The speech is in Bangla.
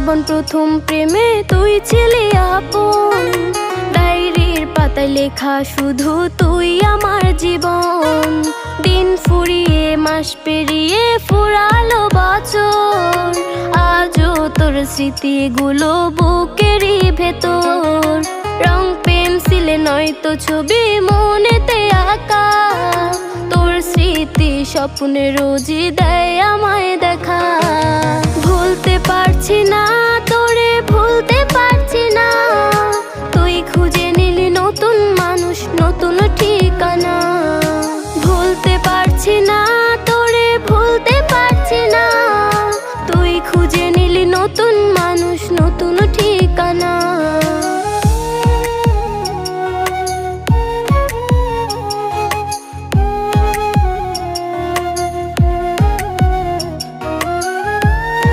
জীবন প্রথম প্রেমে তুই ছিলি আপন। ডায়েরির পাতায় লেখা শুধু তুই আমার জীবন। দিন ফুরিয়ে মাস পেরিয়ে ফুরালো বছর, আজও তোর স্মৃতিগুলো বুকেরই ভেতর। রং পেন্সিলে নয়তো ছবি মনেতে আঁকা, তোর স্মৃতি স্বপ্নে রোজই দেয় আমায় দেখা। ভুলতে পারছি না তোরে, ভুলতে পারছি না, তুই খুঁজে নিলি নতুন মানুষ, নতুন ঠিকানা। ভুলতে পারছি না তোরে, ভুলতে পারছি না, তুই খুঁজে নিলি নতুন মানুষ, নতুন ঠিকানা।